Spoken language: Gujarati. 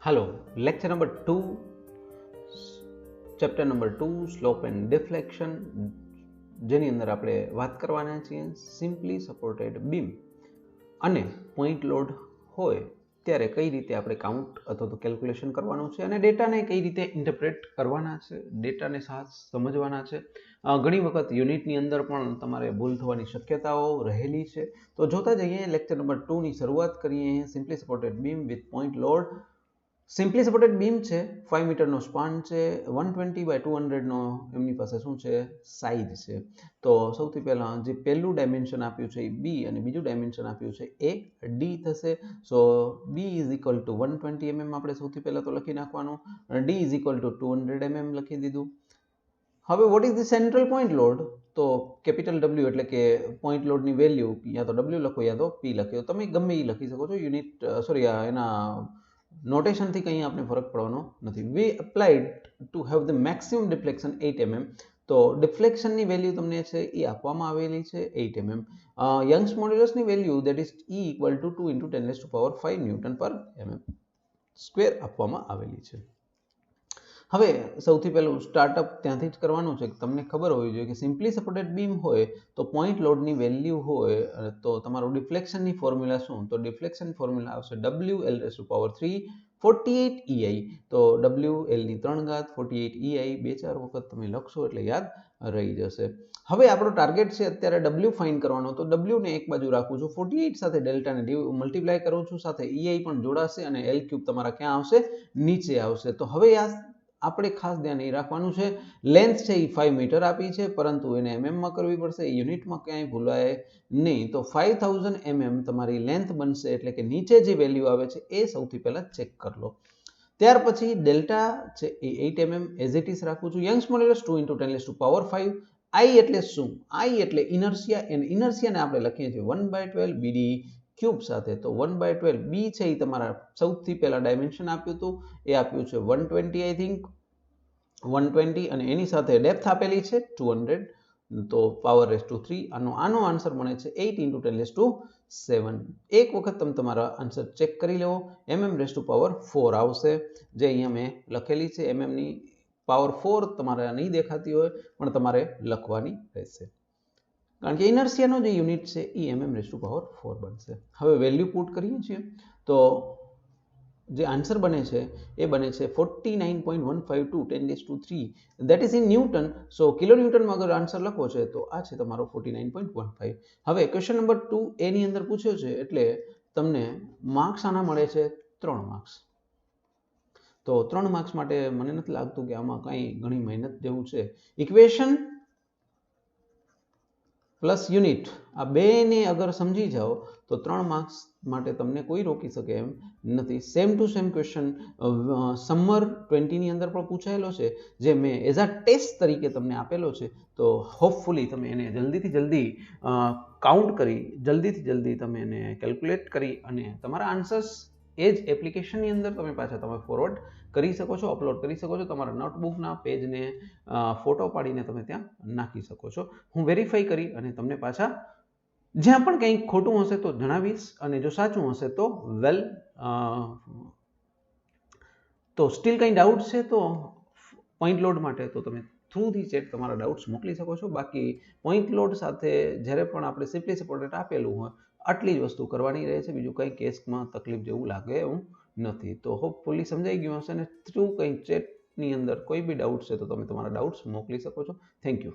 Hello, lecture number 2, chapter number 2, slope and deflection, જેની અંદર આપણે વાત કરવાના છીએ સિમ્પલી સપોર્ટેડ બીમ અને પોઈન્ટ લોડ હોય ત્યારે કઈ રીતે આપણે કાઉન્ટ અથવા તો કેલ્ક્યુલેશન કરવાનું છે અને ડેટાને કઈ રીતે ઇન્ટરપ્રેટ કરવાના છે, ડેટાને સમજવાના છે. ઘણી વખત યુનિટની અંદર પણ તમારે ભૂલ થવાની શક્યતાઓ રહેલી છે. તો જોતા જઈએ લેક્ચર નંબર 2 ની શરૂઆત કરીએ. Simply supported beam with point load. Simply supported beam છે, 5 મીટરનો સ્પાન છે, 120 બાય 200 નો એમની પાસે શું છે, સાઇઝ છે. તો સૌથી પહેલા જે પહેલું ડાયમેન્શન આપ્યું છે એ બી અને બીજું ડાયમેન્શન આપ્યું છે એ ડી થશે. So B is equal to 120 mm આપણે સૌથી પહેલા તો લખી નાખવાનું, D is equal to 200 mm લખી દીધું. હવે what is the central point load? તો કેપિટલ ડબલ્યુ એટલે કે પોઈન્ટ લોડની વેલ્યુ યા તો ડબલ્યુ લખો યા તો પી લખ્યો, તમે ગમે એ લખી શકો છો. યુનિટ એના નોટેશનથી કંઈ આપણે ફરક પડવાનો નથી. We applied to have the maximum deflection 8 mm. તો ડિફ્લેક્શનની વેલ્યુ તમને છે એ આપવામાં આવેલી છે 8 mm. યંગ્સ મોડ્યુલસની value that is E equal to 2 into 10⁵ newton પર mm સ્ક્વેર આપવામાં આવેલી છે. હવે સૌથી પહેલું સ્ટાર્ટઅપ ત્યાંથી જ કરવાનું છે. તમને ખબર હોવી જોઈએ કે સિમ્પલી સપોર્ટેડ બીમ હોય તો પોઈન્ટ લોડની વેલ્યુ હોય તો તમારું ડિફ્લેક્શનની ફોર્મ્યુલા શું? તો ડિફ્લેક્શન ફોર્મ્યુલા આવશે WL⁻³ 48 EI. તો WL ની 3 ઘાત 48 EI 2-4 વખત તમે લખશો એટલે યાદ રહી જશે. હવે આપણો ટાર્ગેટ છે અત્યારે W ફાઇન્ડ કરવાનો. તો W ને એક બાજુ રાખું છું, 48 સાથે ડેલ્ટાને મલ્ટીપ્લાય કરું છું, સાથે EI પણ જોડાશે અને L³ તમારા ક્યાં આવશે? નીચે આવશે. તો હવે આપણે ખાસ ધ્યાન એ રાખવાનું છે, લેન્થ છે એ 5 મીટર આપી છે, પરંતુ એને mm કરવી પડશે, યુનિટમાં ક્યાંય ભૂલાય નહીં. તો 5000 mm તમારી લેન્થ બનશે, એટલે કે નીચે જે વેલ્યુ આવે છે એ સૌથી પહેલા ચેક કરી લો. ત્યાર પછી ડેલ્ટા છે એ 8 mm એઝ ઇટ ઇઝ રાખું છું. Young's modulus 2 into 10⁵. I એટલે શું? I એટલે ઇનર્શિયા, અને ઇનર્શિયાને આપણે લખીએ છીએ 1/12 BD ક્યુબ સાથે. તો 1/12 બી છે એ તમારા સૌથી પહેલા ડાયમેન્શન આપ્યું હતું, એ આપ્યું છે 120 આઈ થિંક 120, અને એની સાથે ડેપ્થ આપેલી છે 200. તો પાવર રેસ ટુ 3 આનો આન્સર મળે છે 8 ઇન્ટુ 10⁷. એક વખત તમે તમારા આન્સર ચેક કરી લેવો. mm⁻⁴ આવશે, જે અહીંયા મેં લખેલી છે. mm ની પાવર 4 તમારે નહીં દેખાતી હોય પણ તમારે લખવાની રહેશે, કારણ કે ઇનર્શિયાનો જે યુનિટ છે એ mm⁻⁴ બનશે. હવે વેલ્યુ પુટ કરીએ છીએ તો જે આન્સર બને છે એ બને છે 49.152 10⁻³ that is in newton. So kilo ન્યૂટનમાં અગર આન્સર લખવો છે તો આ છે તમારો 49.15. હવે ક્વેશ્ચન નંબર 2 એની અંદર પૂછ્યો છે, એટલે તમને માર્ક્સ આના મળે છે 3 માર્ક્સ. તો 3 માર્ક્સ માટે મને નથી લાગતું કે આમાં કંઈ ઘણી મહેનત જેવું છે. ઇક્વેશન પ્લસ યુનિટ આ બેને અગર સમજી જાઓ તો 3 માર્ક્સ માટે તમને કોઈ રોકી શકે એમ નથી. સેમ ટુ સેમ ક્વેશ્ચન સમર 20 ની અંદર પણ પૂછાયેલો છે, જે મેં એઝ અ ટેસ્ટ તરીકે તમને આપેલો છે. તો હોપફુલી તમે એને જલ્દીથી જલ્દી કાઉન્ટ કરી, જલ્દીથી જલ્દી તમે એને કેલ્ક્યુલેટ કરી અને તમારા આન્સર્સ એ જ એપ્લિકેશનની અંદર તમે ફોરવર્ડ કરી શકો છો, અપલોડ કરી શકો છો. તમારા નોટબુકના પેજને ફોટો પાડીને તમે ત્યાં નાખી શકો છો. હું વેરીફાઈ કરી અને તમને પાછા જ્યાં પણ કંઈ ખોટું હશે તો જણાવીશ, અને જો સાચું હશે તો વેલ. તો સ્ટીલ કંઈ ડાઉટ છે તો પોઈન્ટ લોડ માટે તો તમે થ્રુ ધી ચેટ તમારા ડાઉટ્સ મોકલી શકો છો. બાકી પોઈન્ટ લોડ સાથે જ્યારે પણ આપણે સિમ્પલી સપોર્ટેડ આપેલું હોય આટલી જ વસ્તુ કરવાની રહે છે. બીજું કંઈ કેસમાં તકલીફ જેવું લાગે એવું નથી. તો હોપફુલી સમજાઈ ગયું હશે, અને થ્રુ કંઈ ચેટની અંદર કોઈ બી ડાઉટ છે તો તમે તમારા ડાઉટ્સ મોકલી શકો છો. Thank you.